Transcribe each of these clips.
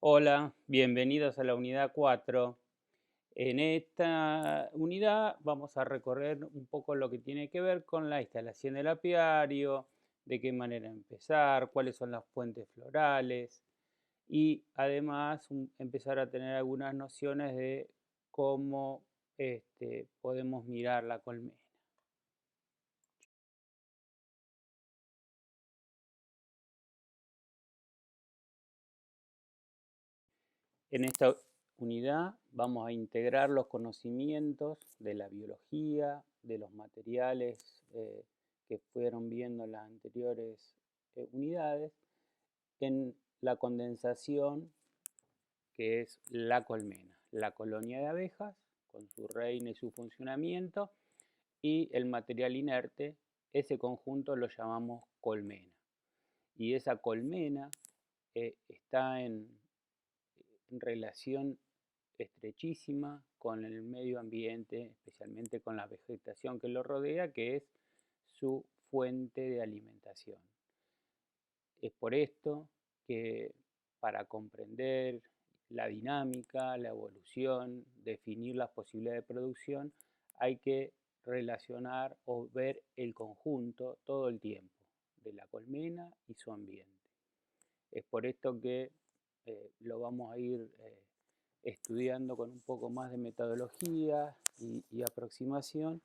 Hola, bienvenidos a la unidad 4. En esta unidad vamos a recorrer un poco lo que tiene que ver con la instalación del apiario, de qué manera empezar, cuáles son las fuentes florales y además empezar a tener algunas nociones de cómo podemos mirar la colmena. En esta unidad vamos a integrar los conocimientos de la biología, de los materiales que fueron viendo en las anteriores unidades, en la condensación, que es la colmena, la colonia de abejas, con su reina y su funcionamiento, y el material inerte, ese conjunto lo llamamos colmena. Y esa colmena está en relación estrechísima con el medio ambiente, especialmente con la vegetación que lo rodea, que es su fuente de alimentación. Es por esto que para comprender la dinámica, la evolución, definir las posibilidades de producción, hay que relacionar o ver el conjunto todo el tiempo de la colmena y su ambiente. Es por esto que lo vamos a ir estudiando con un poco más de metodología y aproximación,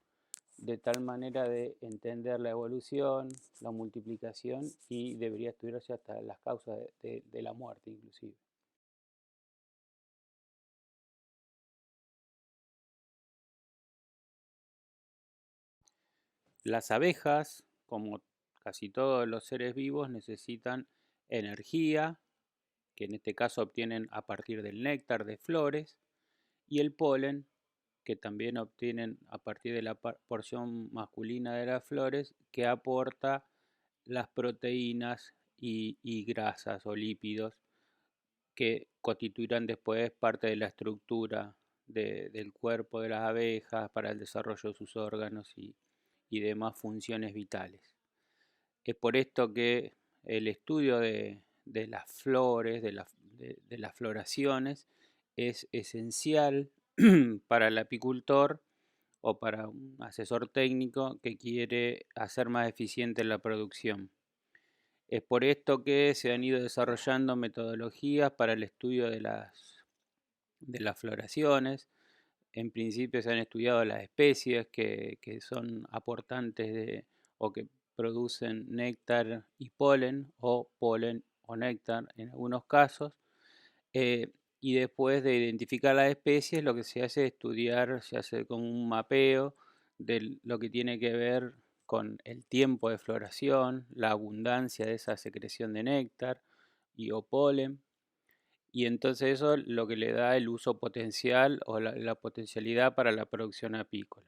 de tal manera de entender la evolución, la multiplicación y debería estudiarse hasta las causas de la muerte inclusive. Las abejas, como casi todos los seres vivos, necesitan energía, que en este caso obtienen a partir del néctar de flores, y el polen, que también obtienen a partir de la porción masculina de las flores, que aporta las proteínas y grasas o lípidos que constituirán después parte de la estructura del cuerpo de las abejas para el desarrollo de sus órganos y demás funciones vitales. Es por esto que el estudio de las flores, de las floraciones, es esencial para el apicultor o para un asesor técnico que quiere hacer más eficiente la producción. Es por esto que se han ido desarrollando metodologías para el estudio de las floraciones. En principio se han estudiado las especies que son aportantes o que producen néctar y polen o néctar en algunos casos. Y después de identificar las especies, lo que se hace es estudiar, se hace como un mapeo de lo que tiene que ver con el tiempo de floración, la abundancia de esa secreción de néctar y o polen, y entonces eso es lo que le da el uso potencial o la potencialidad para la producción apícola.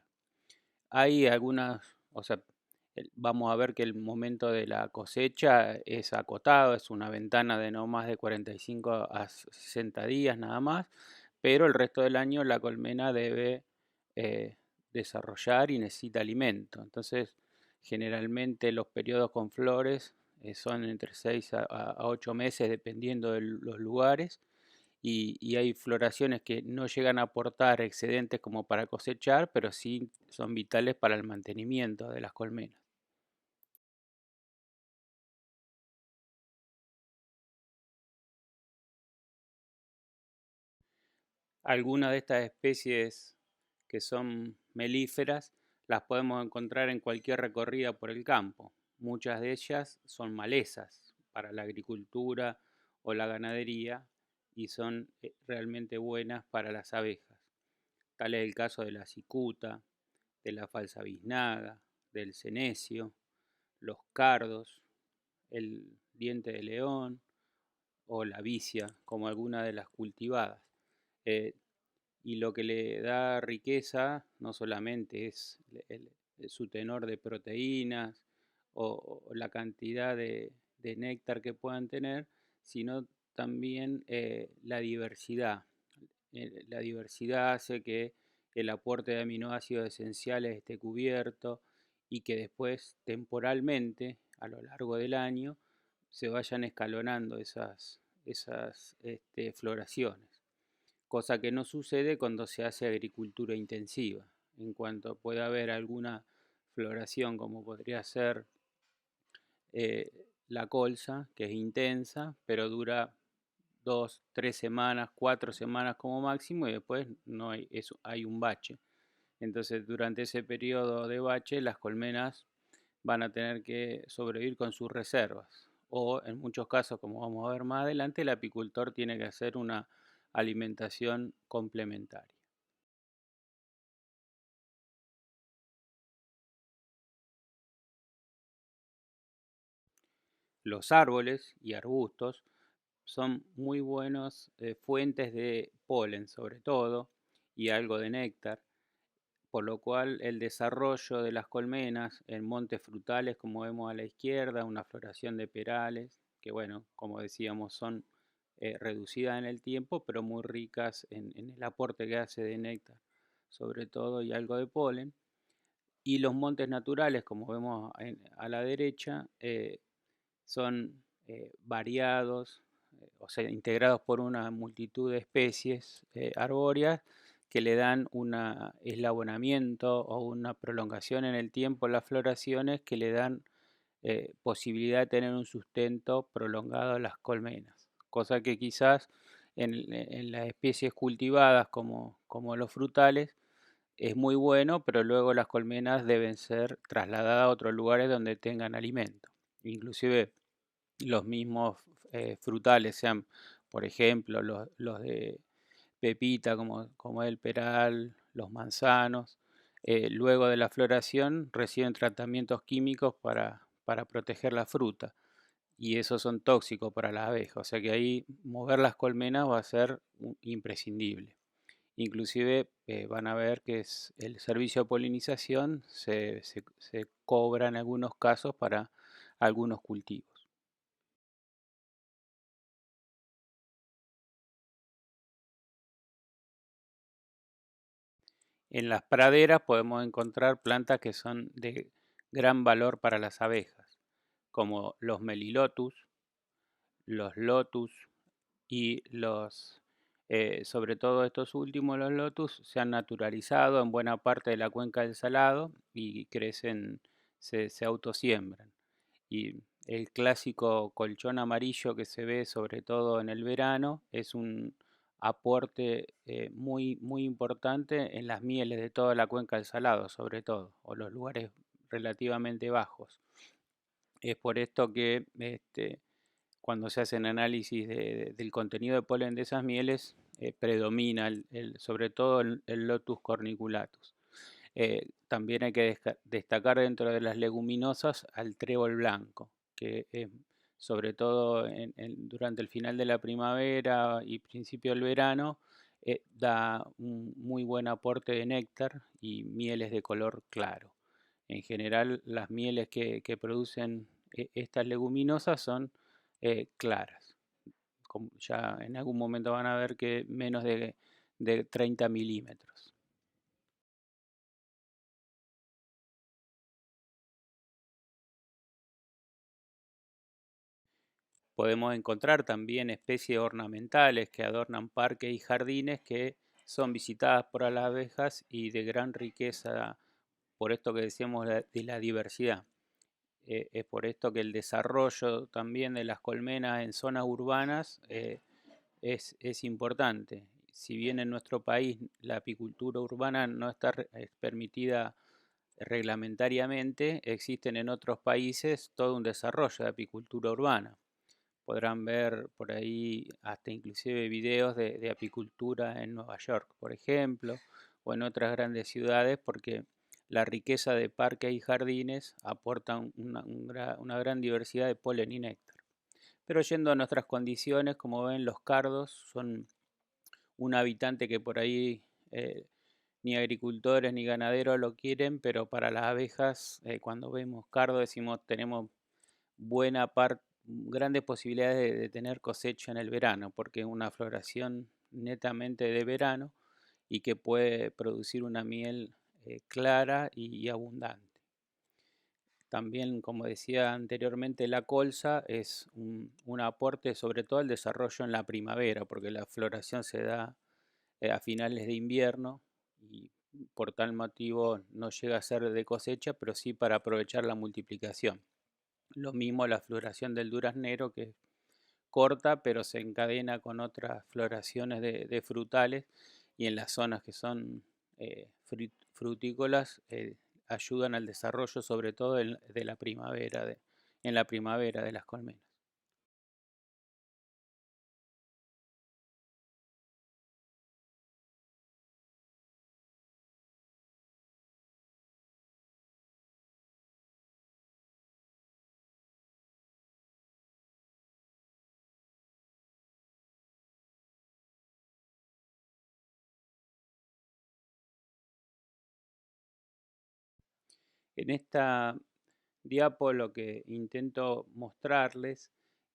Hay algunas, o sea, vamos a ver que el momento de la cosecha es acotado, es una ventana de no más de 45 a 60 días nada más, pero el resto del año la colmena debe eh, desarrollar y necesita alimento. Entonces, generalmente los periodos con flores son entre 6 a 8 meses dependiendo de los lugares y hay floraciones que no llegan a aportar excedentes como para cosechar, pero sí son vitales para el mantenimiento de las colmenas. Algunas de estas especies que son melíferas las podemos encontrar en cualquier recorrida por el campo. Muchas de ellas son malezas para la agricultura o la ganadería y son realmente buenas para las abejas. Tal es el caso de la cicuta, de la falsa biznaga, del cenecio, los cardos, el diente de león o la vicia, como alguna de las cultivadas. Eh, y lo que le da riqueza no solamente es su tenor de proteínas o la cantidad de néctar que puedan tener, sino también la diversidad. La diversidad hace que el aporte de aminoácidos esenciales esté cubierto y que después temporalmente, a lo largo del año, se vayan escalonando esas floraciones, cosa que no sucede cuando se hace agricultura intensiva. En cuanto puede haber alguna floración, como podría ser la colza, que es intensa, pero dura 2, 3 semanas, 4 semanas como máximo y después no hay, hay un bache. Entonces durante ese periodo de bache las colmenas van a tener que sobrevivir con sus reservas. O en muchos casos, como vamos a ver más adelante, el apicultor tiene que hacer una alimentación complementaria. Los árboles y arbustos son muy buenos fuentes de polen sobre todo y algo de néctar, por lo cual el desarrollo de las colmenas en montes frutales, como vemos a la izquierda, una floración de perales, que bueno, como decíamos, son reducidas en el tiempo, pero muy ricas en el aporte que hace de néctar, sobre todo, y algo de polen. Y los montes naturales, como vemos a la derecha, son variados, o sea, integrados por una multitud de especies arbóreas que le dan un eslabonamiento o una prolongación en el tiempo las floraciones que le dan posibilidad de tener un sustento prolongado a las colmenas, cosa que quizás en las especies cultivadas como los frutales es muy bueno, pero luego las colmenas deben ser trasladadas a otros lugares donde tengan alimento. Inclusive los mismos frutales, sean por ejemplo los de pepita como el peral, los manzanos, luego de la floración reciben tratamientos químicos para proteger la fruta y esos son tóxicos para las abejas, o sea que ahí mover las colmenas va a ser imprescindible. Inclusive van a ver que el servicio de polinización se cobra en algunos casos para algunos cultivos. En las praderas podemos encontrar plantas que son de gran valor para las abejas, como los melilotus, los lotus y sobre todo estos últimos, los lotus, se han naturalizado en buena parte de la cuenca del Salado y crecen, se autosiembran. Y el clásico colchón amarillo que se ve sobre todo en el verano es un aporte muy importante en las mieles de toda la cuenca del Salado, sobre todo, o los lugares relativamente bajos. Es por esto que cuando se hacen análisis del contenido de polen de esas mieles, predomina sobre todo el Lotus corniculatus. También hay que destacar dentro de las leguminosas al trébol blanco, que sobre todo durante el final de la primavera y principio del verano da un muy buen aporte de néctar y mieles de color claro. En general las mieles que producen estas leguminosas son claras. Ya en algún momento van a ver que menos de 30 milímetros. Podemos encontrar también especies ornamentales que adornan parques y jardines que son visitadas por las abejas y de gran riqueza, por esto que decíamos de la diversidad. Es por esto que el desarrollo también de las colmenas en zonas urbanas es importante. Si bien en nuestro país la apicultura urbana no está permitida reglamentariamente, existen en otros países todo un desarrollo de apicultura urbana. Podrán ver por ahí hasta inclusive videos de apicultura en Nueva York, por ejemplo, o en otras grandes ciudades, porque la riqueza de parques y jardines aportan una gran diversidad de polen y néctar. Pero yendo a nuestras condiciones, como ven, los cardos son un habitante que por ahí ni agricultores ni ganaderos lo quieren, pero para las abejas, cuando vemos cardo decimos tenemos grandes posibilidades de tener cosecha en el verano, porque es una floración netamente de verano y que puede producir una miel clara y abundante. También, como decía anteriormente, la colza es un aporte sobre todo al desarrollo en la primavera, porque la floración se da a finales de invierno y por tal motivo no llega a ser de cosecha, pero sí para aprovechar la multiplicación. Lo mismo la floración del duraznero, que es corta, pero se encadena con otras floraciones de frutales, y en las zonas que son frutícolas ayudan al desarrollo sobre todo de la primavera, en la primavera de las colmenas. En esta diapo lo que intento mostrarles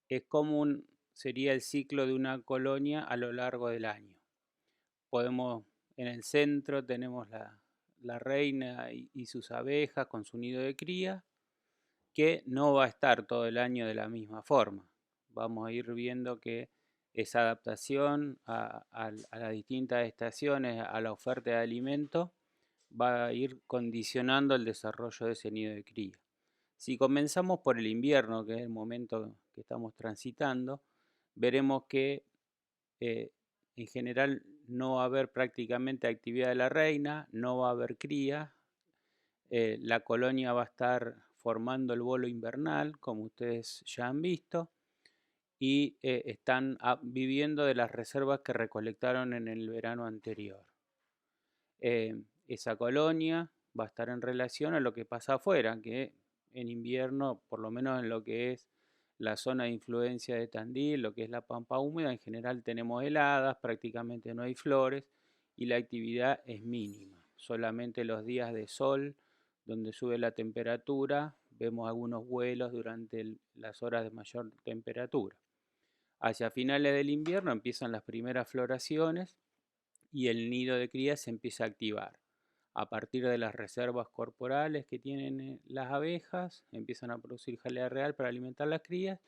es cómo sería el ciclo de una colonia a lo largo del año. Podemos, en el centro tenemos la reina y sus abejas con su nido de cría, que no va a estar todo el año de la misma forma. Vamos a ir viendo que esa adaptación a las distintas estaciones, a la oferta de alimento, va a ir condicionando el desarrollo de ese nido de cría. Si comenzamos por el invierno, que es el momento que estamos transitando, veremos que en general no va a haber prácticamente actividad de la reina, no va a haber cría, la colonia va a estar formando el bolo invernal, como ustedes ya han visto, y están viviendo de las reservas que recolectaron en el verano anterior. Esa colonia va a estar en relación a lo que pasa afuera, que en invierno, por lo menos en lo que es la zona de influencia de Tandil, lo que es la pampa húmeda, en general tenemos heladas, prácticamente no hay flores y la actividad es mínima. Solamente los días de sol, donde sube la temperatura, vemos algunos vuelos durante las horas de mayor temperatura. Hacia finales del invierno empiezan las primeras floraciones y el nido de cría se empieza a activar. A partir de las reservas corporales que tienen las abejas, empiezan a producir jalea real para alimentar las crías,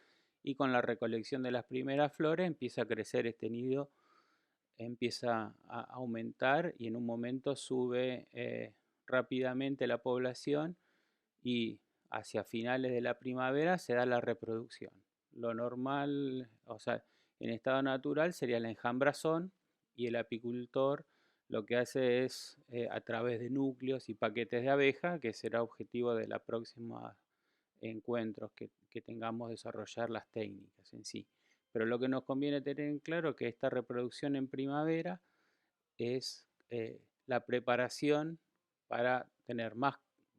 y con la recolección de las primeras flores empieza a crecer este nido, empieza a aumentar y en un momento sube rápidamente la población, y hacia finales de la primavera se da la reproducción. Lo normal, o sea, en estado natural sería el enjambrazón, y el apicultor lo que hace es a través de núcleos y paquetes de abeja, que será objetivo de la próxima encuentros que tengamos, desarrollar las técnicas en sí. Pero lo que nos conviene tener en claro es que esta reproducción en primavera es la preparación para tener más,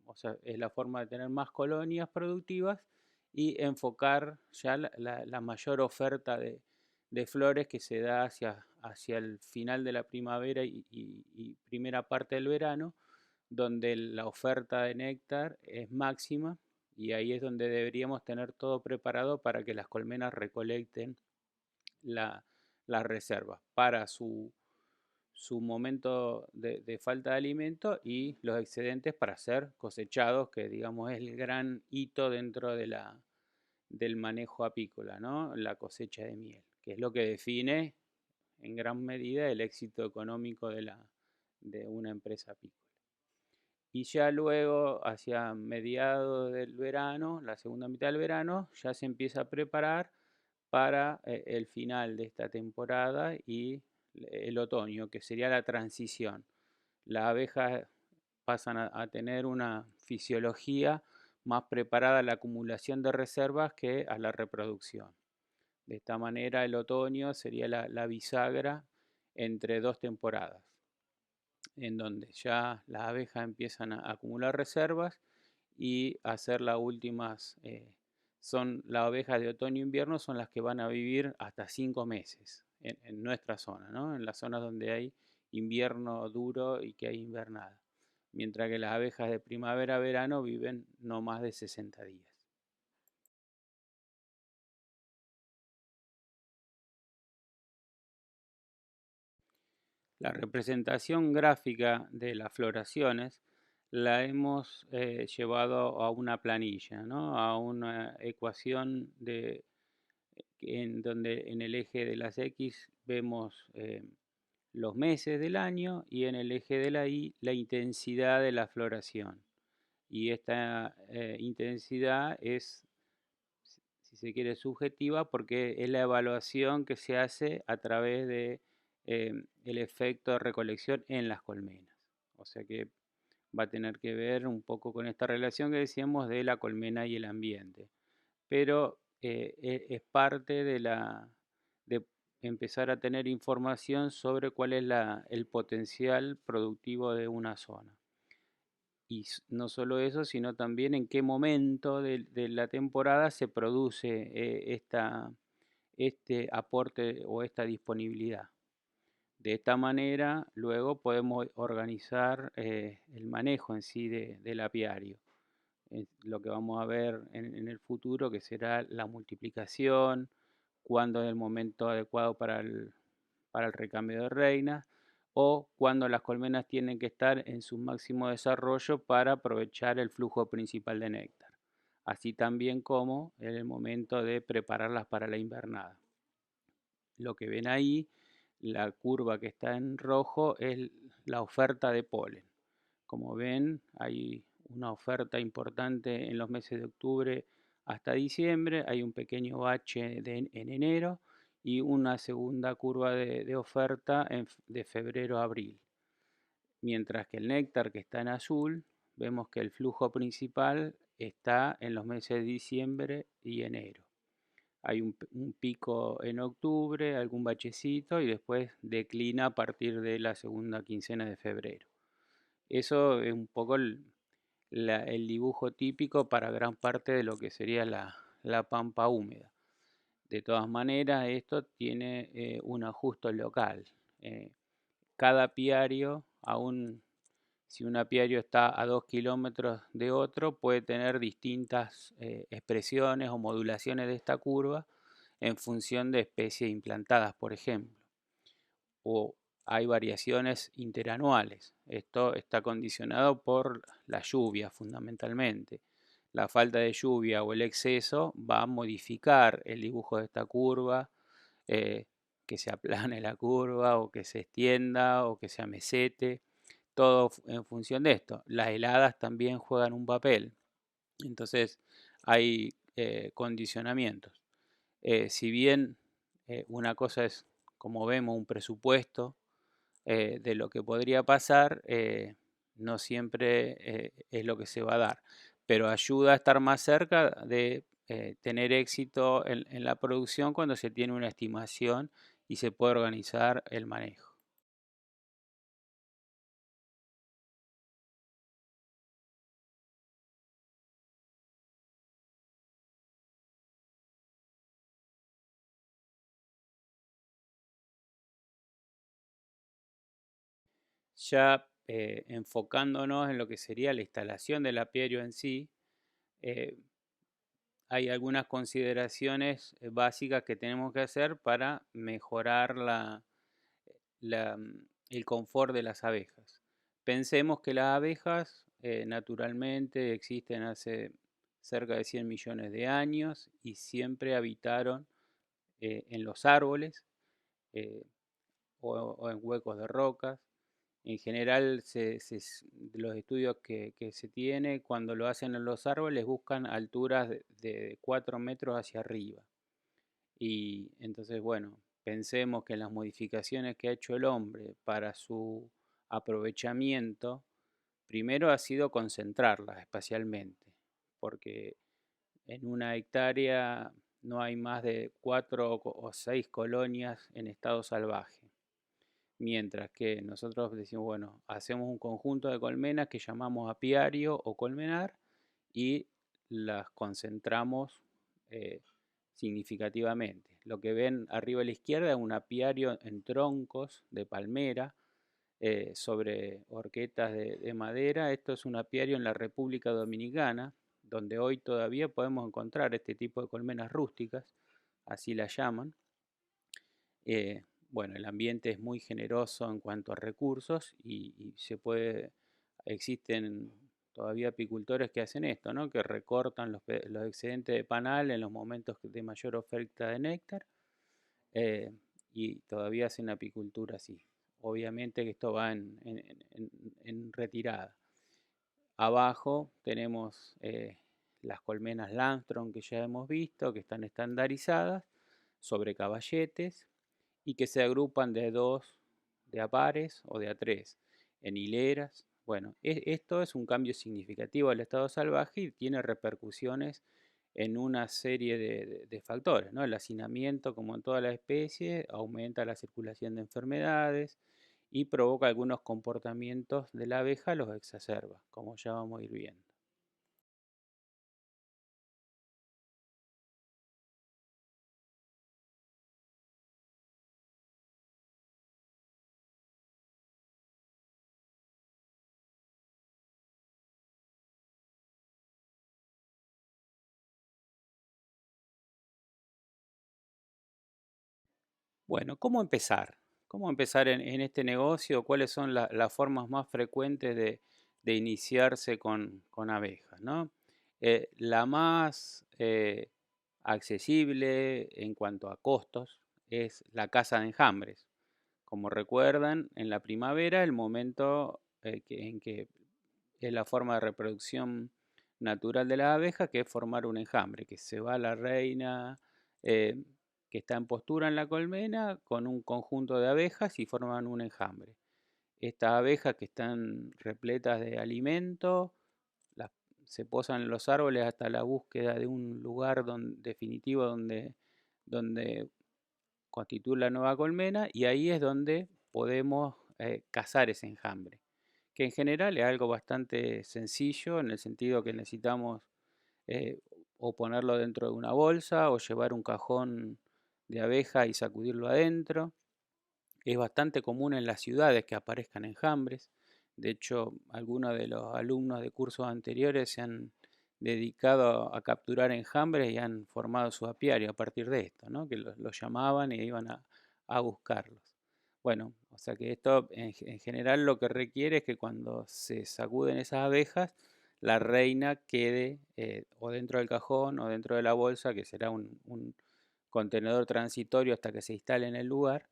o sea, es la forma de tener más colonias productivas y enfocar ya la mayor oferta de flores que se da hacia el final de la primavera y primera parte del verano, donde la oferta de néctar es máxima, y ahí es donde deberíamos tener todo preparado para que las colmenas recolecten las reservas para su momento de falta de alimento, y los excedentes para ser cosechados, que digamos es el gran hito dentro del manejo apícola, ¿no? La cosecha de miel, que es lo que define en gran medida el éxito económico de una empresa apícola. Y ya luego, hacia mediados del verano, la segunda mitad del verano, ya se empieza a preparar para el final de esta temporada y el otoño, que sería la transición. Las abejas pasan a tener una fisiología más preparada a la acumulación de reservas que a la reproducción. De esta manera, el otoño sería la bisagra entre dos temporadas, en donde ya las abejas empiezan a acumular reservas y hacer las últimas, son las abejas de otoño-invierno, son las que van a vivir hasta 5 meses en nuestra zona, ¿no? En las zonas donde hay invierno duro y que hay invernada, mientras que las abejas de primavera-verano viven no más de 60 días. La representación gráfica de las floraciones la hemos llevado a una planilla, ¿no? A una ecuación en donde en el eje de las X vemos los meses del año y en el eje de la Y la intensidad de la floración. Y esta intensidad es, si se quiere, subjetiva porque es la evaluación que se hace a través de el efecto de recolección en las colmenas. O sea que va a tener que ver un poco con esta relación que decíamos de la colmena y el ambiente. Pero es parte de empezar a tener información sobre cuál es el potencial productivo de una zona. Y no solo eso, sino también en qué momento de la temporada se produce este aporte o esta disponibilidad. De esta manera, luego podemos organizar el manejo en sí del apiario. Lo que vamos a ver en el futuro, que será la multiplicación, cuándo es el momento adecuado para el recambio de reinas, o cuando las colmenas tienen que estar en su máximo desarrollo para aprovechar el flujo principal de néctar, así también como en el momento de prepararlas para la invernada. Lo que ven ahí, la curva que está en rojo, es la oferta de polen. Como ven, hay una oferta importante en los meses de octubre hasta diciembre, hay un pequeño bache en enero y una segunda curva de oferta de febrero a abril. Mientras que el néctar, que está en azul, vemos que el flujo principal está en los meses de diciembre y enero. Hay un pico en octubre, algún bachecito y después declina a partir de la segunda quincena de febrero. Eso es un poco el dibujo típico para gran parte de lo que sería la pampa húmeda. De todas maneras, esto tiene un ajuste local. Cada apiario, aún si un apiario está a 2 kilómetros de otro, puede tener distintas expresiones o modulaciones de esta curva en función de especies implantadas, por ejemplo. O hay variaciones interanuales. Esto está condicionado por la lluvia fundamentalmente. La falta de lluvia o el exceso va a modificar el dibujo de esta curva, que se aplane la curva o que se extienda o que se amesete, todo en función de esto. Las heladas también juegan un papel. Entonces hay condicionamientos. Si bien una cosa es, como vemos, un presupuesto de lo que podría pasar, no siempre es lo que se va a dar, pero ayuda a estar más cerca de tener éxito en la producción cuando se tiene una estimación y se puede organizar el manejo. Ya enfocándonos en lo que sería la instalación del apiario en sí, eh, hay algunas consideraciones básicas que tenemos que hacer para mejorar el confort de las abejas. Pensemos que las abejas naturalmente existen hace cerca de 100 millones de años y siempre habitaron en los árboles eh, o en huecos de rocas. En general, los estudios que se tiene, cuando lo hacen en los árboles, buscan alturas de 4 metros hacia arriba. Y entonces, bueno, pensemos que las modificaciones que ha hecho el hombre para su aprovechamiento, primero ha sido concentrarlas espacialmente, porque en una hectárea no hay más de 4 o 6 colonias en estado salvaje. Mientras que nosotros decimos, bueno, hacemos un conjunto de colmenas que llamamos apiario o colmenar y las concentramos significativamente. Lo que ven arriba a la izquierda es un apiario en troncos de palmera sobre horquetas de madera. Esto es un apiario en la República Dominicana, donde hoy todavía podemos encontrar este tipo de colmenas rústicas, así las llaman. Bueno, el ambiente es muy generoso en cuanto a recursos y existen todavía apicultores que hacen esto, ¿no? Que recortan los excedentes de panal en los momentos de mayor oferta de néctar, eh, y todavía hacen apicultura así. Obviamente que esto va en retirada. Abajo tenemos las colmenas Langstroth que ya hemos visto, que están estandarizadas sobre caballetes y que se agrupan de a pares o de a tres, en hileras. Bueno, esto es un cambio significativo del estado salvaje y tiene repercusiones en una serie de factores, ¿no? El hacinamiento, como en toda la especie, aumenta la circulación de enfermedades y provoca algunos comportamientos de la abeja, los exacerba, como ya vamos a ir viendo. Bueno, ¿cómo empezar? ¿Cómo empezar en este negocio? ¿Cuáles son las formas más frecuentes de iniciarse con abejas, ¿no? La más accesible en cuanto a costos es la caza de enjambres. Como recuerdan, en la primavera, el momento en que es la forma de reproducción natural de la abeja, que es formar un enjambre, que se va la reina eh, que está en postura en la colmena con un conjunto de abejas y forman un enjambre. Estas abejas que están repletas de alimento, las, se posan en los árboles hasta la búsqueda de un lugar definitivo donde constituir la nueva colmena, y ahí es donde podemos cazar ese enjambre, que en general es algo bastante sencillo en el sentido que necesitamos eh, o ponerlo dentro de una bolsa o llevar un cajón de abeja y sacudirlo adentro. Es bastante común en las ciudades que aparezcan enjambres. De hecho, algunos de los alumnos de cursos anteriores se han dedicado a capturar enjambres y han formado su apiario a partir de esto, ¿no? Que los llamaban y iban a buscarlos. Bueno, o sea que esto en general lo que requiere es que cuando se sacuden esas abejas, la reina quede o dentro del cajón o dentro de la bolsa, que será un contenedor transitorio hasta que se instale en el lugar,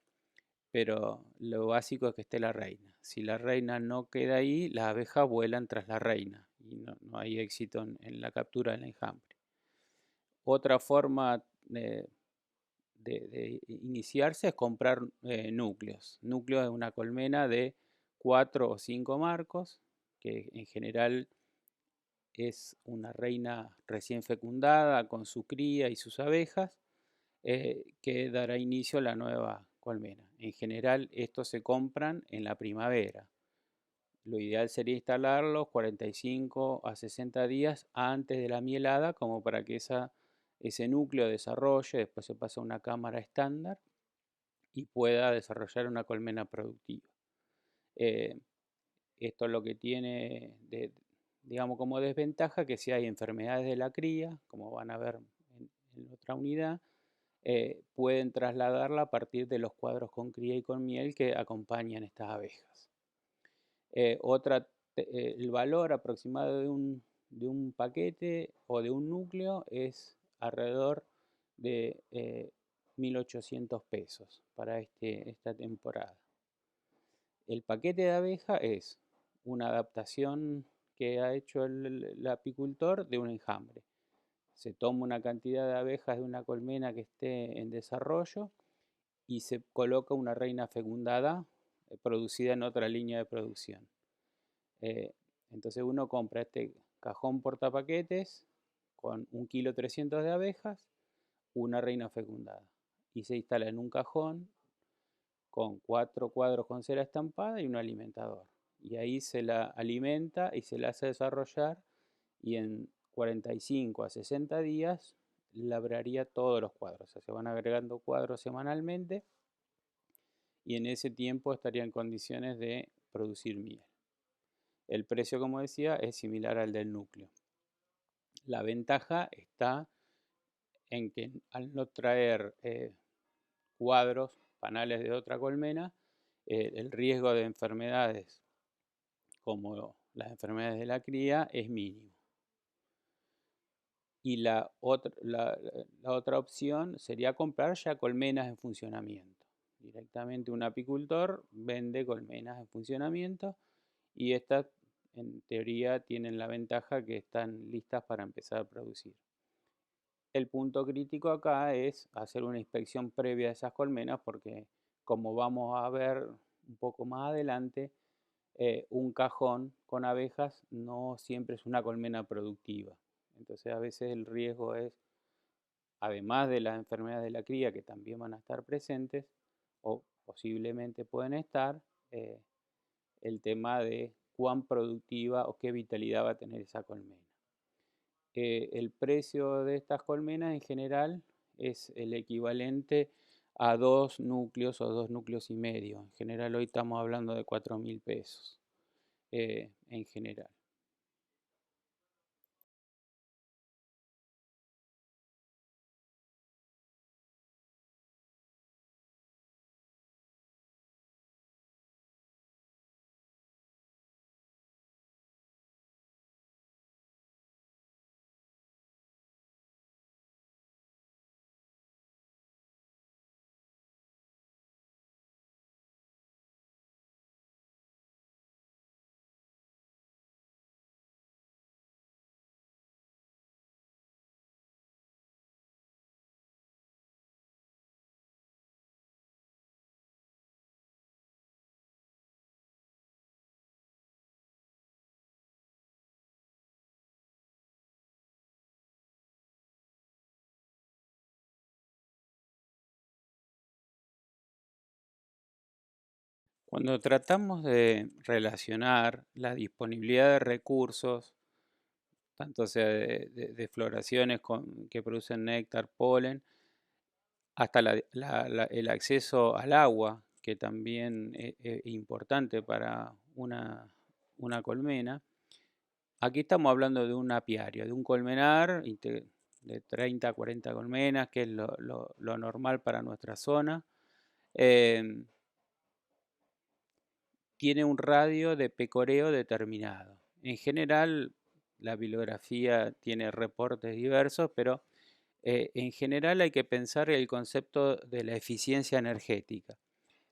pero lo básico es que esté la reina. Si la reina no queda ahí, las abejas vuelan tras la reina y no hay éxito en la captura del enjambre. Otra forma de iniciarse es comprar núcleos. Núcleos es una colmena de 4 o 5 marcos, que en general es una reina recién fecundada con su cría y sus abejas, que dará inicio a la nueva colmena. En general, estos se compran en la primavera. Lo ideal sería instalarlos 45 a 60 días antes de la mielada, como para que ese núcleo desarrolle, después se pasa a una cámara estándar y pueda desarrollar una colmena productiva. Eh, Esto lo que tiene, digamos, como desventaja, que si hay enfermedades de la cría, como van a ver en otra unidad, pueden trasladarla a partir de los cuadros con cría y con miel que acompañan estas abejas. El valor aproximado de un paquete o de un núcleo es alrededor de 1.800 pesos para esta temporada. El paquete de abeja es una adaptación que ha hecho el apicultor de un enjambre. Se toma una cantidad de abejas de una colmena que esté en desarrollo y se coloca una reina fecundada producida en otra línea de producción. Eh, entonces uno compra este cajón portapaquetes con 1,3 kg de abejas, una reina fecundada, y se instala en un cajón con 4 cuadros con cera estampada y un alimentador. Y ahí se la alimenta y se la hace desarrollar, y en 45 a 60 días labraría todos los cuadros. O sea, se van agregando cuadros semanalmente y en ese tiempo estaría en condiciones de producir miel. El precio, como decía, es similar al del núcleo. La ventaja está en que al no traer cuadros, panales de otra colmena, el riesgo de enfermedades como las enfermedades de la cría es mínimo. Y la otra opción sería comprar ya colmenas en funcionamiento. Directamente un apicultor vende colmenas en funcionamiento y estas en teoría tienen la ventaja que están listas para empezar a producir. El punto crítico acá es hacer una inspección previa de esas colmenas porque, como vamos a ver un poco más adelante, un cajón con abejas no siempre es una colmena productiva. Entonces a veces el riesgo es, además de las enfermedades de la cría que también van a estar presentes o posiblemente pueden estar, eh, el tema de cuán productiva o qué vitalidad va a tener esa colmena. El precio de estas colmenas en general es el equivalente a 2 núcleos o 2,5 núcleos. En general hoy estamos hablando de 4.000 pesos en general. Cuando tratamos de relacionar la disponibilidad de recursos, tanto sea de floraciones que producen néctar, polen, hasta el acceso al agua, que también es importante para una colmena, aquí estamos hablando de un apiario, de un colmenar de 30 a 40 colmenas, que es lo normal para nuestra zona. Tiene un radio de pecoreo determinado. En general, la bibliografía tiene reportes diversos, pero en general hay que pensar el concepto de la eficiencia energética.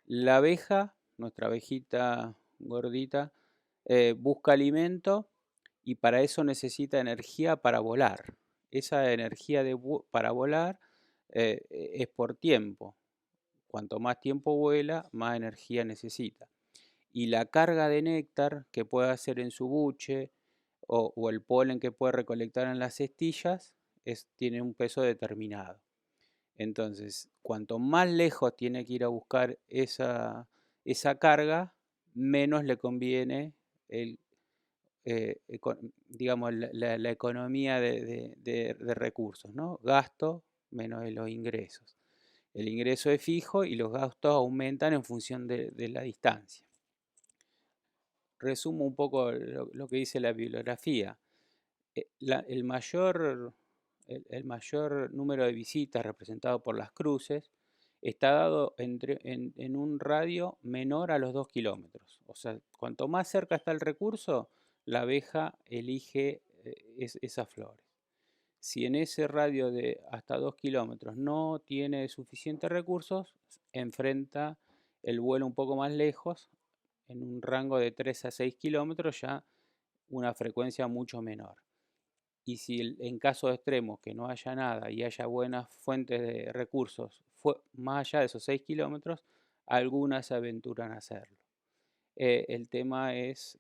La abeja, nuestra abejita gordita, busca alimento y para eso necesita energía para volar. Esa energía para volar es por tiempo. Cuanto más tiempo vuela, más energía necesita. Y la carga de néctar que puede hacer en su buche o el polen que puede recolectar en las cestillas tiene un peso determinado. Entonces, cuanto más lejos tiene que ir a buscar esa carga, menos le conviene digamos, la economía de recursos, ¿no? Gasto menos los ingresos. El ingreso es fijo y los gastos aumentan en función de la distancia. Resumo un poco lo que dice la bibliografía. El mayor número de visitas representado por las cruces está dado en un radio menor a los 2 kilómetros. O sea, cuanto más cerca está el recurso, la abeja elige esas flores. Si en ese radio de hasta 2 kilómetros no tiene suficientes recursos, enfrenta el vuelo un poco más lejos, en un rango de 3 a 6 kilómetros, ya una frecuencia mucho menor. Y si en casos extremos que no haya nada y haya buenas fuentes de recursos más allá de esos 6 kilómetros, algunas se aventuran a hacerlo. El tema es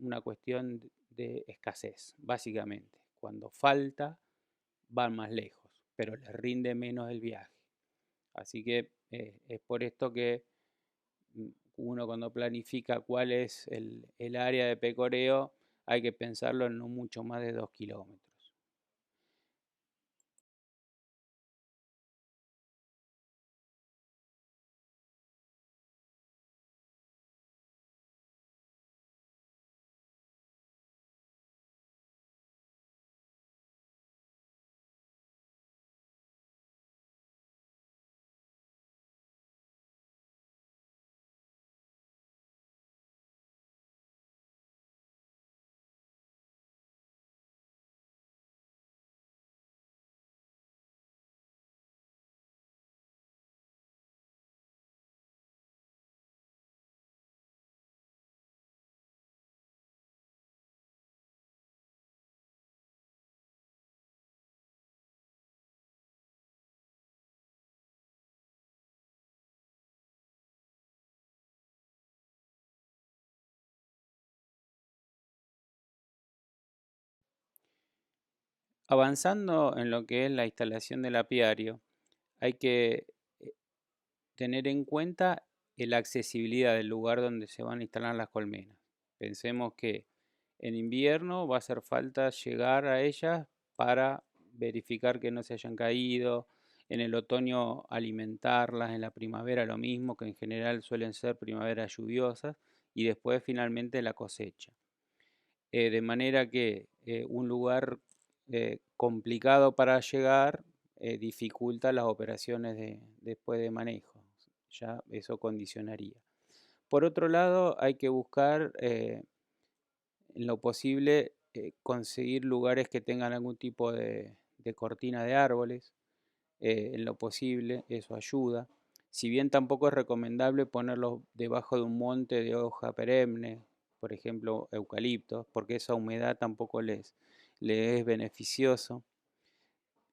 una cuestión de escasez, básicamente. Cuando falta, van más lejos, pero les rinde menos el viaje. Así que es por esto que uno, cuando planifica cuál es el área de pecoreo, hay que pensarlo en no mucho más de 2 kilómetros. Avanzando en lo que es la instalación del apiario, hay que tener en cuenta la accesibilidad del lugar donde se van a instalar las colmenas. Pensemos que en invierno va a hacer falta llegar a ellas para verificar que no se hayan caído, en el otoño alimentarlas, en la primavera lo mismo, que en general suelen ser primaveras lluviosas, y después finalmente la cosecha. De manera que un lugar complicado para llegar dificulta las operaciones después de manejo. Ya eso condicionaría. Por otro lado, hay que buscar en lo posible conseguir lugares que tengan algún tipo de cortina de árboles, en lo posible, eso ayuda. Si bien tampoco es recomendable ponerlos debajo de un monte de hoja perenne, por ejemplo, eucaliptos, porque esa humedad tampoco les es beneficioso.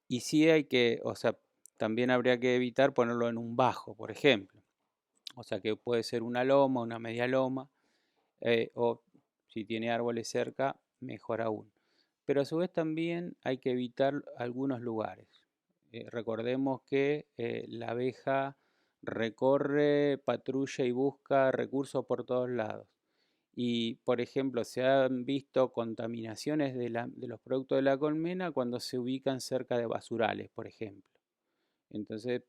Y sí hay que, o sea, también habría que evitar ponerlo en un bajo, por ejemplo. O sea, que puede ser una loma, una media loma, o si tiene árboles cerca, mejor aún. Pero a su vez también hay que evitar algunos lugares. Recordemos que la abeja recorre, patrulla y busca recursos por todos lados. Y, por ejemplo, se han visto contaminaciones de los productos de la colmena cuando se ubican cerca de basurales, por ejemplo. Entonces,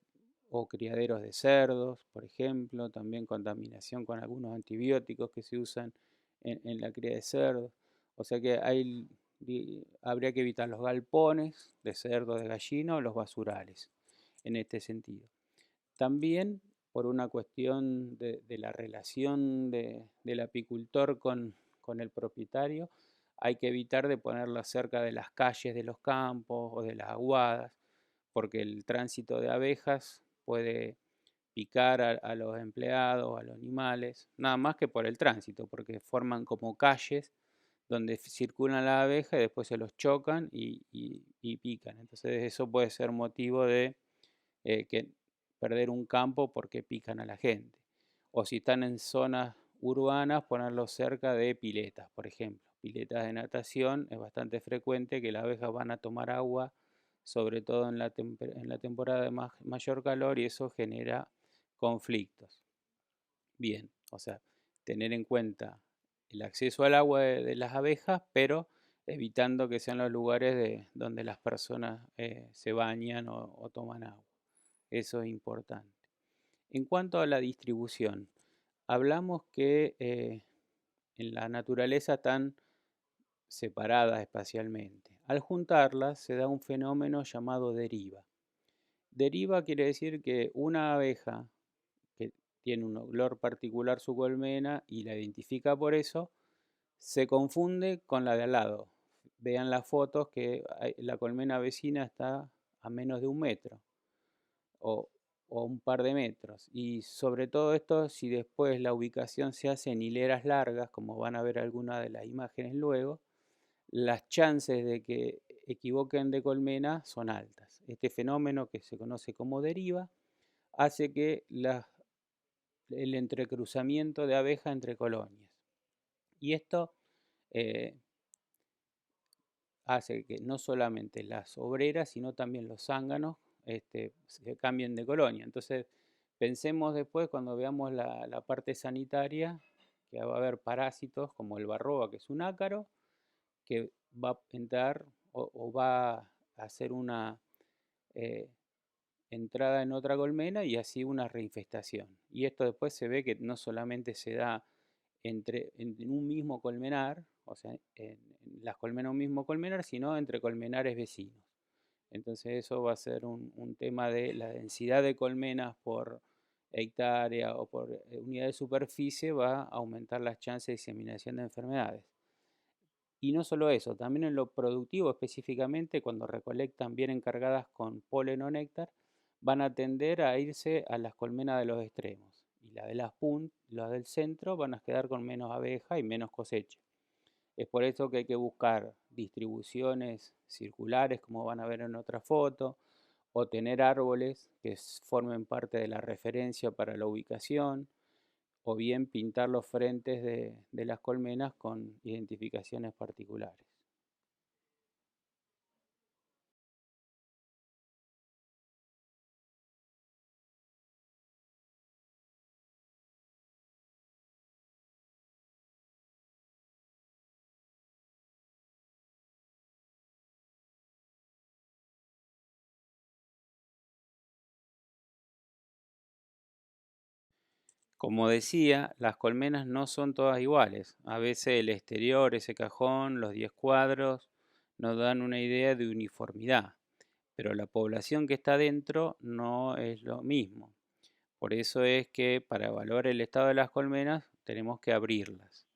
o criaderos de cerdos, por ejemplo, también contaminación con algunos antibióticos que se usan en la cría de cerdos. O sea que habría que evitar los galpones de cerdo, de gallina o los basurales en este sentido. También por una cuestión de la relación del apicultor con el propietario, hay que evitar de ponerlo cerca de las calles de los campos o de las aguadas, porque el tránsito de abejas puede picar a los empleados, a los animales, nada más que por el tránsito, porque forman como calles donde circulan las abejas y después se los chocan y pican. Entonces eso puede ser motivo de que perder un campo porque pican a la gente. O si están en zonas urbanas, ponerlos cerca de piletas, por ejemplo. Piletas de natación, es bastante frecuente que las abejas van a tomar agua, sobre todo en la temporada de mayor calor, y eso genera conflictos. Bien, o sea, tener en cuenta el acceso al agua de las abejas, pero evitando que sean los lugares donde las personas se bañan o toman agua. Eso es importante. En cuanto a la distribución, hablamos que en la naturaleza están separadas espacialmente. Al juntarlas se da un fenómeno llamado deriva. Deriva quiere decir que una abeja que tiene un olor particular su colmena y la identifica por eso, se confunde con la de al lado. Vean las fotos que la colmena vecina está a menos de 1 metro o, o un par de metros. Y sobre todo esto, si después la ubicación se hace en hileras largas, como van a ver algunas de las imágenes luego, las chances de que equivoquen de colmena son altas. Este fenómeno, que se conoce como deriva, hace que el entrecruzamiento de abejas entre colonias. Y esto eh, hace que no solamente las obreras, sino también los zánganos se cambien de colonia. Entonces, pensemos después, cuando veamos la parte sanitaria, que va a haber parásitos como el varroa, que es un ácaro, que va a entrar o va a hacer una entrada en otra colmena y así una reinfestación. Y esto después se ve que no solamente se da en un mismo colmenar, o sea, en las colmenas de un mismo colmenar, sino entre colmenares vecinos. Entonces eso va a ser un tema de la densidad de colmenas por hectárea o por unidad de superficie, va a aumentar las chances de diseminación de enfermedades. Y no solo eso, también en lo productivo específicamente, cuando recolectan bien encargadas con polen o néctar, van a tender a irse a las colmenas de los extremos. Y las de las del centro van a quedar con menos abeja y menos cosecha. Es por eso que hay que buscar distribuciones circulares, como van a ver en otra foto, o tener árboles que formen parte de la referencia para la ubicación, o bien pintar los frentes de las colmenas con identificaciones particulares. Como decía, las colmenas no son todas iguales. A veces el exterior, ese cajón, los 10 cuadros, nos dan una idea de uniformidad, pero la población que está dentro no es lo mismo. Por eso es que para evaluar el estado de las colmenas tenemos que abrirlas.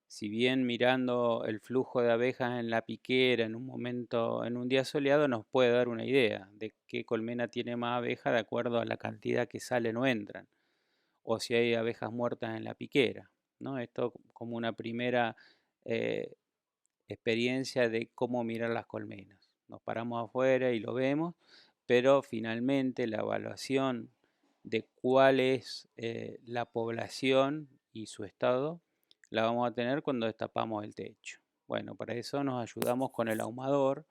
Si bien mirando el flujo de abejas en la piquera en un momento, en un día soleado, nos puede dar una idea de qué colmena tiene más abejas de acuerdo a la cantidad que salen o entran, o si hay abejas muertas en la piquera, ¿no? Esto como una primera eh, experiencia de cómo mirar las colmenas. Nos paramos afuera y lo vemos, pero finalmente la evaluación de cuál es la población y su estado la vamos a tener cuando destapamos el techo. Bueno, para eso nos ayudamos con el ahumador.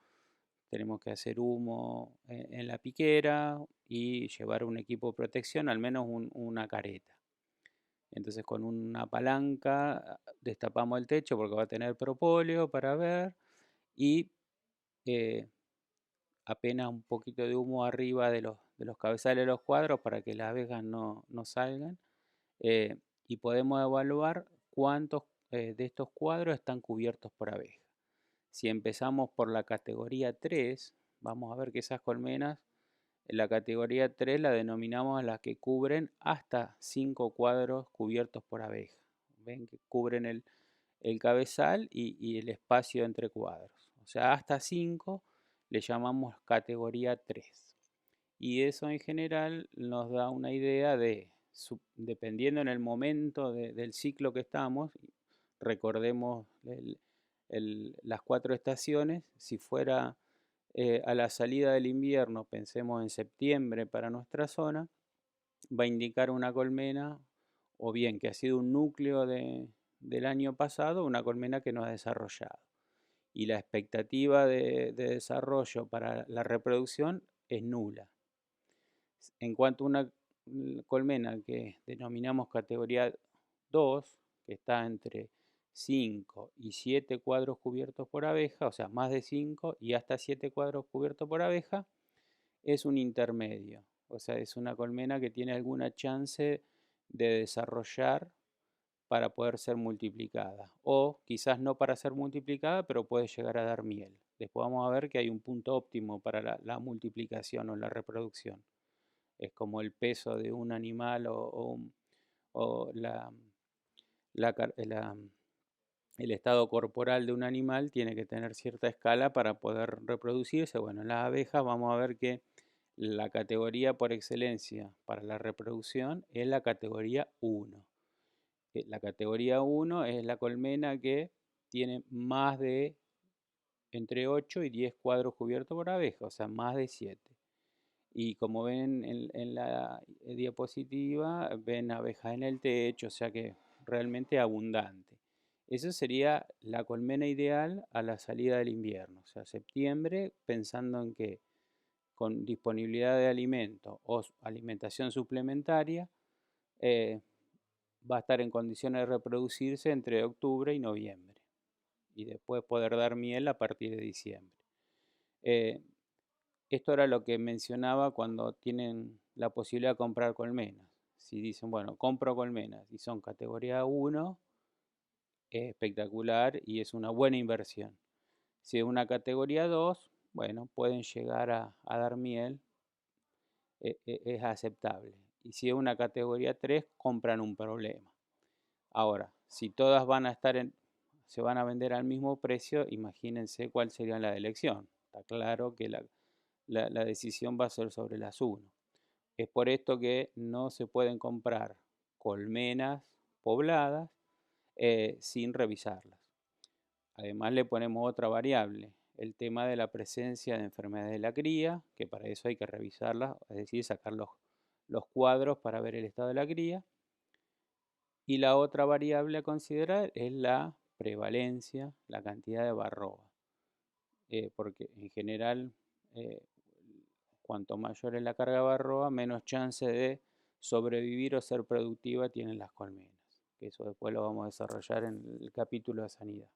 Tenemos que hacer humo en la piquera y llevar un equipo de protección, al menos una careta. Entonces con una palanca destapamos el techo porque va a tener propóleo para ver y eh, apenas un poquito de humo arriba de los cabezales de los cuadros para que las abejas no salgan. Y podemos evaluar cuántos de estos cuadros están cubiertos por abejas. Si empezamos por la categoría 3, vamos a ver que esas colmenas, en la categoría 3 la denominamos a las que cubren hasta 5 cuadros cubiertos por abeja. Ven que cubren el cabezal y el espacio entre cuadros. O sea, hasta 5 le llamamos categoría 3. Y eso en general nos da una idea de, dependiendo en el momento del ciclo que estamos, recordemos las 4 estaciones, si fuera a la salida del invierno, pensemos en septiembre para nuestra zona, va a indicar una colmena o bien que ha sido un núcleo del año pasado, una colmena que no ha desarrollado. Y la expectativa de desarrollo para la reproducción es nula. En cuanto a una colmena que denominamos categoría 2, que está entre 5 y 7 cuadros cubiertos por abeja, o sea, más de 5 y hasta 7 cuadros cubiertos por abeja, es un intermedio. O sea, es una colmena que tiene alguna chance de desarrollar para poder ser multiplicada. O quizás no para ser multiplicada, pero puede llegar a dar miel. Después vamos a ver que hay un punto óptimo para la multiplicación o la reproducción. Es como el peso de un animal o el estado corporal de un animal tiene que tener cierta escala para poder reproducirse. Bueno, en las abejas vamos a ver que la categoría por excelencia para la reproducción es la categoría 1. La categoría 1 es la colmena que tiene más de entre 8 y 10 cuadros cubiertos por abeja, o sea, más de 7. Y como ven en la diapositiva, ven abejas en el techo, o sea que realmente abundante. Eso sería la colmena ideal a la salida del invierno, o sea, septiembre, pensando en que con disponibilidad de alimento o alimentación suplementaria, va a estar en condiciones de reproducirse entre octubre y noviembre y después poder dar miel a partir de diciembre. Esto era lo que mencionaba cuando tienen la posibilidad de comprar colmenas. Si dicen, bueno, compro colmenas y son categoría 1, es espectacular y es una buena inversión. Si es una categoría 2, bueno, pueden llegar a dar miel, es aceptable. Y si es una categoría 3, compran un problema. Ahora, si todas van a estar se van a vender al mismo precio, imagínense cuál sería la elección. Está claro que la decisión va a ser sobre las 1. Es por esto que no se pueden comprar colmenas pobladas sin revisarlas. Además le ponemos otra variable, el tema de la presencia de enfermedades de la cría, que para eso hay que revisarlas, es decir, sacar los cuadros para ver el estado de la cría. Y la otra variable a considerar es la prevalencia, la cantidad de varroa, porque en general eh, cuanto mayor es la carga de varroa, menos chance de sobrevivir o ser productiva tienen las colmenas. Que eso después lo vamos a desarrollar en el capítulo de sanidad.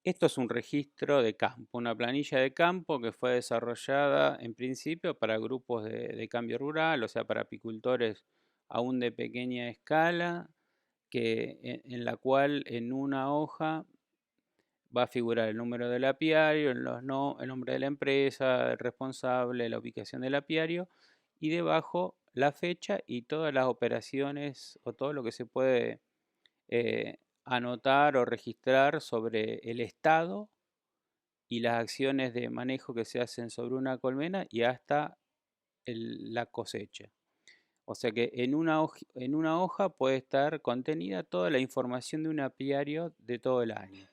Esto es un registro de campo, una planilla de campo que fue desarrollada en principio para grupos de cambio rural, o sea, para apicultores aún de pequeña escala, en la cual en una hoja va a figurar el número del apiario, el nombre de la empresa, el responsable, la ubicación del apiario y debajo la fecha y todas las operaciones o todo lo que se puede anotar o registrar sobre el estado y las acciones de manejo que se hacen sobre una colmena y hasta la cosecha. O sea que en una hoja puede estar contenida toda la información de un apiario de todo el año.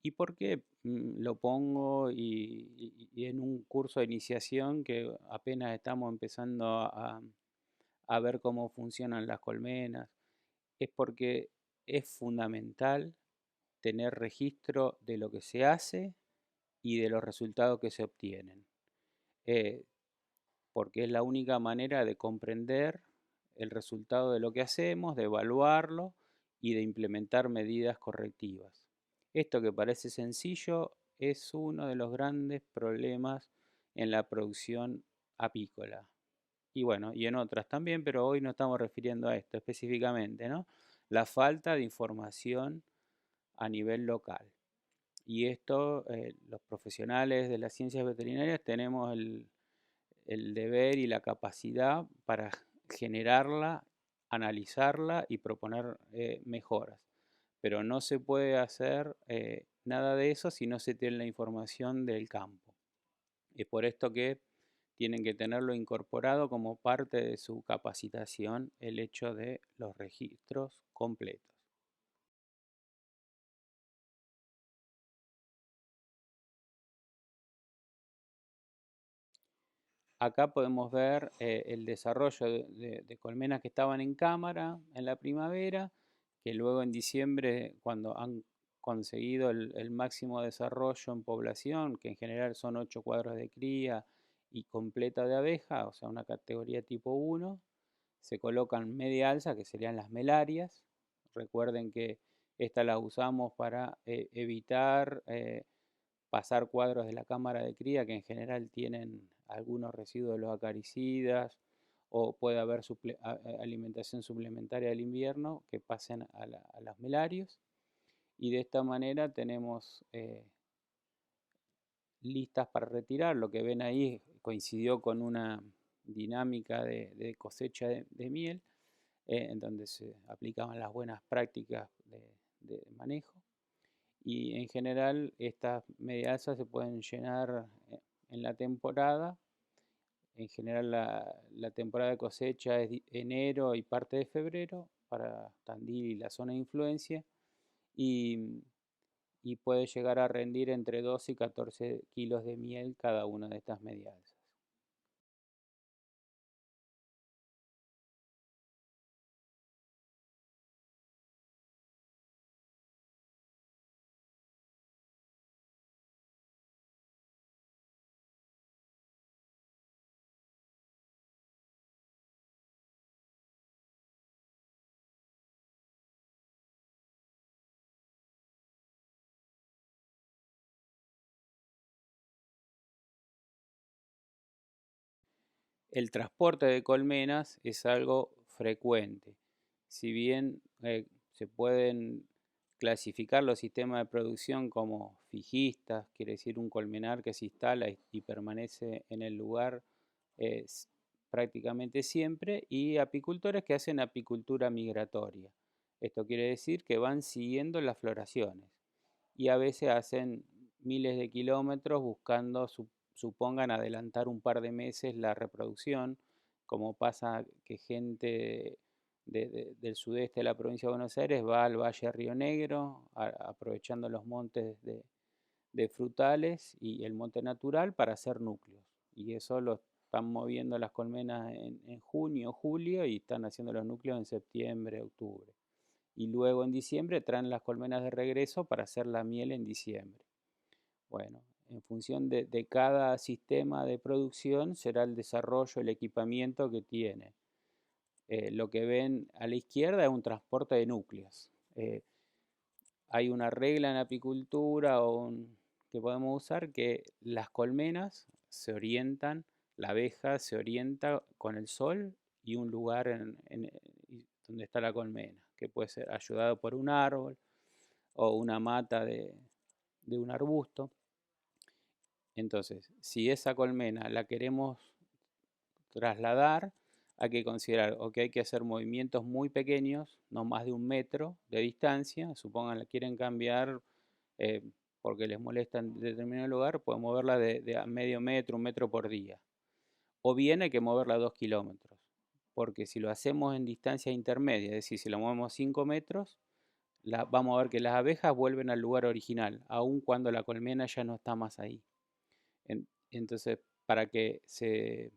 ¿Y por qué lo pongo y en un curso de iniciación que apenas estamos empezando a ver cómo funcionan las colmenas? Es porque es fundamental tener registro de lo que se hace y de los resultados que se obtienen, eh, porque es la única manera de comprender el resultado de lo que hacemos, de evaluarlo y de implementar medidas correctivas. Esto que parece sencillo es uno de los grandes problemas en la producción apícola. Y bueno, y en otras también, pero hoy no estamos refiriendo a esto específicamente, ¿no? La falta de información a nivel local. Y esto, los profesionales de las ciencias veterinarias tenemos el deber y la capacidad para generarla, analizarla y proponer mejoras. Pero no se puede hacer nada de eso si no se tiene la información del campo. Es por esto que tienen que tenerlo incorporado como parte de su capacitación el hecho de los registros completos. Acá podemos ver el desarrollo de colmenas que estaban en cámara en la primavera, que luego en diciembre, cuando han conseguido el máximo desarrollo en población, que en general son 8 cuadros de cría y completa de abeja, o sea, una categoría tipo 1, se colocan media alza, que serían las melarias. Recuerden que estas las usamos para evitar pasar cuadros de la cámara de cría que en general tienen algunos residuos de los acaricidas o puede haber alimentación suplementaria del invierno que pasen a los melarios y de esta manera tenemos listas para retirar. Lo que ven ahí coincidió con una dinámica de cosecha de miel en donde se aplicaban las buenas prácticas de manejo y en general estas mediasas se pueden llenar en la temporada. En general la temporada de cosecha es enero y parte de febrero para Tandil y la zona de influencia y, y puede llegar a rendir entre 12 y 14 kilos de miel cada una de estas mediasas. El transporte de colmenas es algo frecuente. Si bien se pueden clasificar los sistemas de producción como fijistas, quiere decir un colmenar que se instala y permanece en el lugar eh, prácticamente siempre, y apicultores que hacen apicultura migratoria. Esto quiere decir que van siguiendo las floraciones y a veces hacen miles de kilómetros buscando, supongan, adelantar un par de meses la reproducción, como pasa que gente del sudeste de la provincia de Buenos Aires va al Valle Río Negro, aprovechando los montes de frutales y el monte natural para hacer núcleos. Y eso lo están moviendo las colmenas en junio, julio y están haciendo los núcleos en septiembre, octubre y luego en diciembre traen las colmenas de regreso para hacer la miel en diciembre. Bueno, en función de cada sistema de producción será el desarrollo, el equipamiento que tiene. Lo que ven a la izquierda es un transporte de núcleos. hay una regla en apicultura que podemos usar que las colmenas se orientan, la abeja se orienta con el sol y un lugar donde está la colmena, que puede ser ayudado por un árbol o una mata de un arbusto. Entonces, si esa colmena la queremos trasladar, hay que considerar que hay que hacer movimientos muy pequeños, no más de 1 metro de distancia. Supongan la quieren cambiar eh, porque les molesta en determinado lugar, pueden moverla de a medio metro, 1 metro por día. O bien hay que moverla a 2 kilómetros, porque si lo hacemos en distancia intermedia, es decir, si lo movemos 5 metros, vamos a ver que las abejas vuelven al lugar original, aun cuando la colmena ya no está más ahí. Entonces, para que se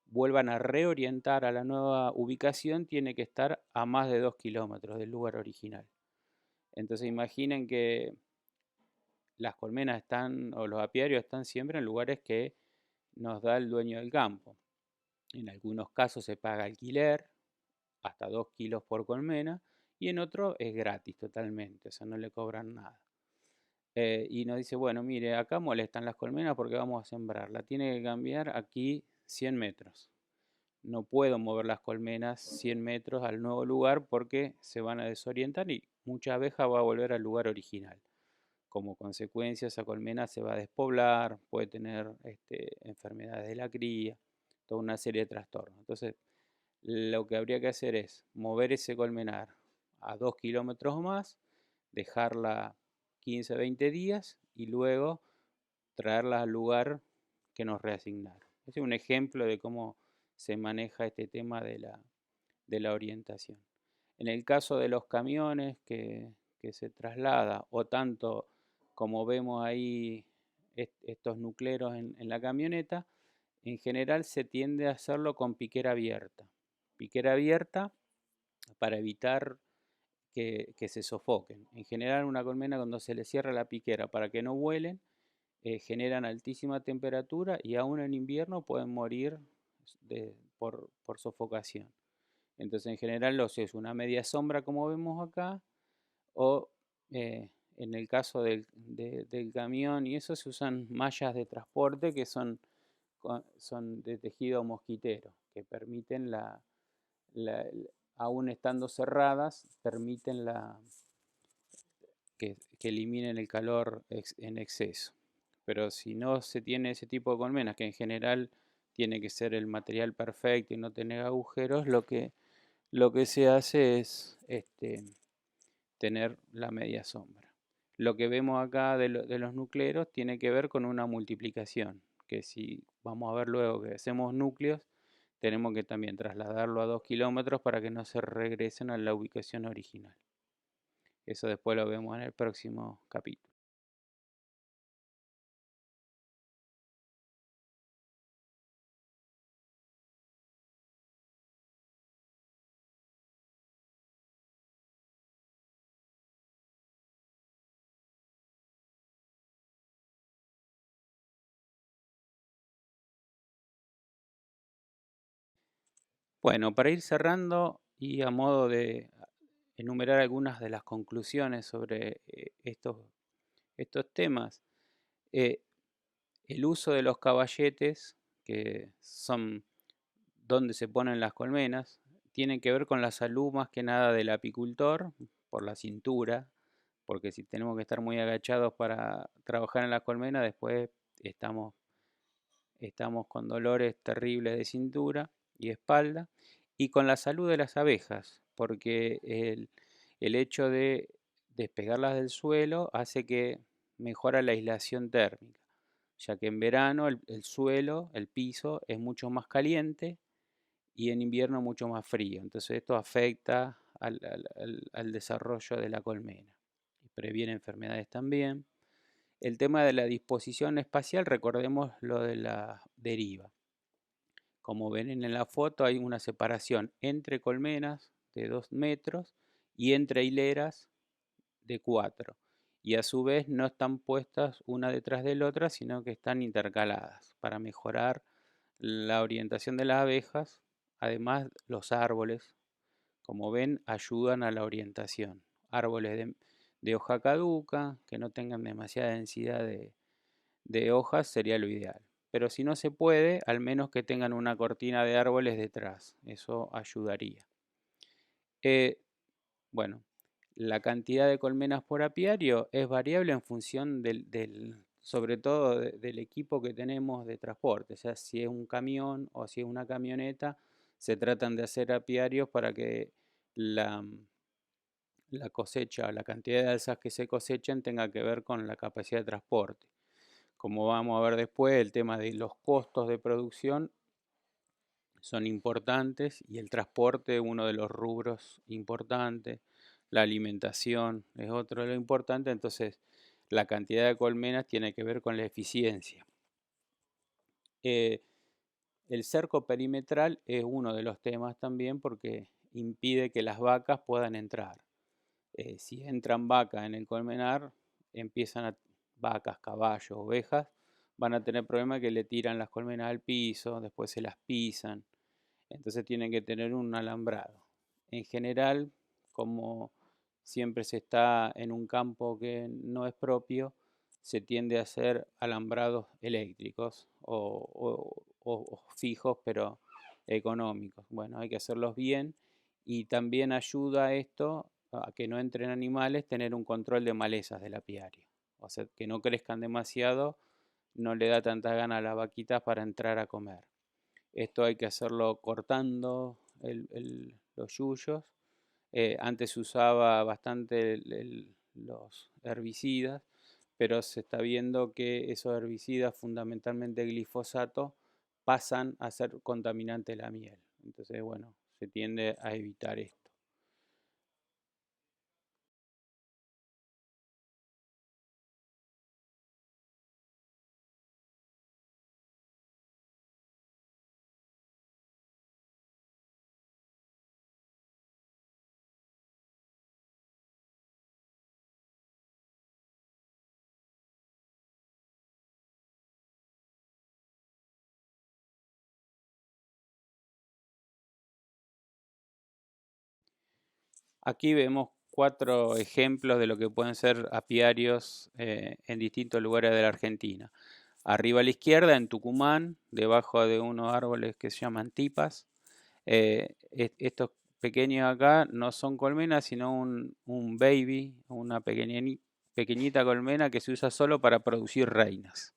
vuelvan a reorientar a la nueva ubicación, tiene que estar a más de 2 kilómetros del lugar original. Entonces, imaginen que las colmenas están, o los apiarios están siempre en lugares que nos da el dueño del campo. En algunos casos se paga alquiler, hasta 2 kilos por colmena, y en otros es gratis totalmente, o sea, no le cobran nada. Y nos dice, bueno, mire, acá molestan las colmenas porque vamos a sembrarla. Tiene que cambiar aquí 100 metros. No puedo mover las colmenas 100 metros al nuevo lugar porque se van a desorientar y mucha abeja va a volver al lugar original. Como consecuencia, esa colmena se va a despoblar, puede tener enfermedades de la cría, toda una serie de trastornos. Entonces, lo que habría que hacer es mover ese colmenar a 2 kilómetros más, dejarla 15, 20 días y luego traerla al lugar que nos reasignaron. Este es un ejemplo de cómo se maneja este tema de la orientación. En el caso de los camiones que se traslada, o tanto como vemos ahí estos nucleros en la camioneta, en general se tiende a hacerlo con piquera abierta. Piquera abierta para evitar que se sofoquen. En general una colmena cuando se le cierra la piquera para que no vuelen, generan altísima temperatura y aún en invierno pueden morir por sofocación. Entonces en general es una media sombra como vemos acá, o en el caso del camión y eso se usan mallas de transporte que son de tejido mosquitero, que permiten aún estando cerradas, permiten que eliminen el calor en exceso. Pero si no se tiene ese tipo de colmenas, que en general tiene que ser el material perfecto y no tener agujeros, lo que se hace es tener la media sombra. Lo que vemos acá de los nucleos tiene que ver con una multiplicación, que si vamos a ver luego que hacemos núcleos, tenemos que también trasladarlo a 2 kilómetros para que no se regresen a la ubicación original. Eso después lo vemos en el próximo capítulo. Bueno, para ir cerrando y a modo de enumerar algunas de las conclusiones sobre estos temas, el uso de los caballetes, que son donde se ponen las colmenas, tiene que ver con la salud más que nada del apicultor, por la cintura, porque si tenemos que estar muy agachados para trabajar en las colmenas, después estamos con dolores terribles de cintura y espalda, y con la salud de las abejas, porque el hecho de despegarlas del suelo hace que mejora la aislación térmica, ya que en verano el suelo, el piso, es mucho más caliente y en invierno mucho más frío. Entonces esto afecta al desarrollo de la colmena y previene enfermedades también. El tema de la disposición espacial, recordemos lo de la deriva. Como ven en la foto hay una separación entre colmenas de 2 metros y entre hileras de 4. Y a su vez no están puestas una detrás de la otra, sino que están intercaladas para mejorar la orientación de las abejas. Además, los árboles, como ven, ayudan a la orientación. Árboles de hoja caduca, que no tengan demasiada densidad de hojas, sería lo ideal. Pero si no se puede, al menos que tengan una cortina de árboles detrás, eso ayudaría. Bueno, la cantidad de colmenas por apiario es variable en función sobre todo del equipo que tenemos de transporte. O sea, si es un camión o si es una camioneta, se tratan de hacer apiarios para que la cosecha o la cantidad de alzas que se cosechen tenga que ver con la capacidad de transporte. Como vamos a ver después, el tema de los costos de producción son importantes y el transporte es uno de los rubros importantes, la alimentación es otro de lo importante, entonces la cantidad de colmenas tiene que ver con la eficiencia. El cerco perimetral es uno de los temas también porque impide que las vacas puedan entrar. Si entran vacas en el colmenar, vacas, caballos, ovejas, van a tener problemas que le tiran las colmenas al piso, después se las pisan. Entonces tienen que tener un alambrado. En general, como siempre se está en un campo que no es propio, se tiende a hacer alambrados eléctricos o fijos, pero económicos. Bueno, hay que hacerlos bien y también ayuda esto a que no entren animales, tener un control de malezas del apiario. O sea, que no crezcan demasiado, no le da tanta gana a las vaquitas para entrar a comer. Esto hay que hacerlo cortando los yuyos. Antes se usaba bastante los herbicidas, pero se está viendo que esos herbicidas, fundamentalmente glifosato, pasan a ser contaminantes de la miel. Entonces, bueno, se tiende a evitar esto. Aquí vemos 4 ejemplos de lo que pueden ser apiarios en distintos lugares de la Argentina. Arriba a la izquierda, en Tucumán, debajo de unos árboles que se llaman tipas. Estos pequeños acá no son colmenas, sino un baby, una pequeñita colmena que se usa solo para producir reinas.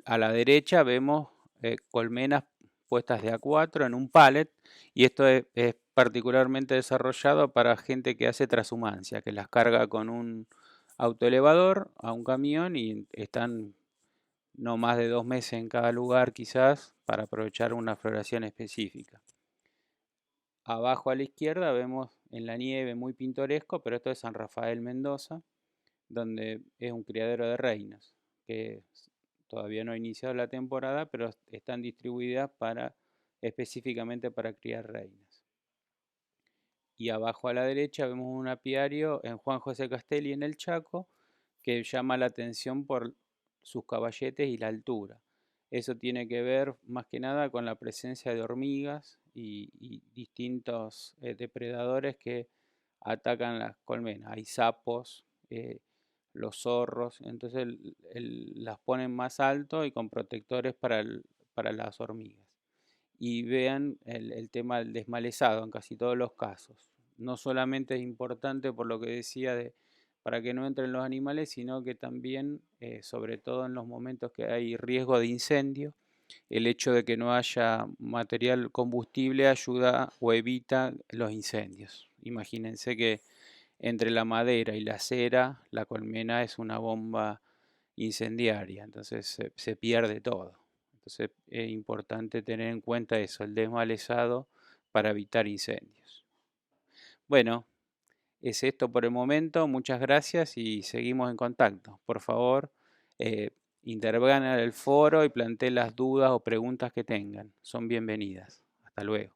A la derecha vemos colmenas puestas de A4 en un pallet, y esto es particularmente desarrollado para gente que hace transhumancia, que las carga con un autoelevador a un camión y están no más de 2 meses en cada lugar quizás para aprovechar una floración específica. Abajo a la izquierda vemos en la nieve, muy pintoresco, pero esto es San Rafael, Mendoza, donde es un criadero de reinas, que todavía no ha iniciado la temporada, pero están distribuidas específicamente para criar reinas. Y abajo a la derecha vemos un apiario en Juan José Castelli, en el Chaco, que llama la atención por sus caballetes y la altura. Eso tiene que ver más que nada con la presencia de hormigas y distintos depredadores que atacan las colmenas. Hay sapos, los zorros, entonces las ponen más alto y con protectores para las hormigas. Y vean el tema del desmalezado en casi todos los casos. No solamente es importante por lo que decía para que no entren los animales, sino que también, sobre todo en los momentos que hay riesgo de incendio, el hecho de que no haya material combustible ayuda o evita los incendios. Imagínense que entre la madera y la cera, la colmena es una bomba incendiaria, entonces se pierde todo. Entonces es importante tener en cuenta eso, el desmalezado para evitar incendios. Bueno, es esto por el momento, muchas gracias y seguimos en contacto. Por favor, intervengan en el foro y planteen las dudas o preguntas que tengan. Son bienvenidas. Hasta luego.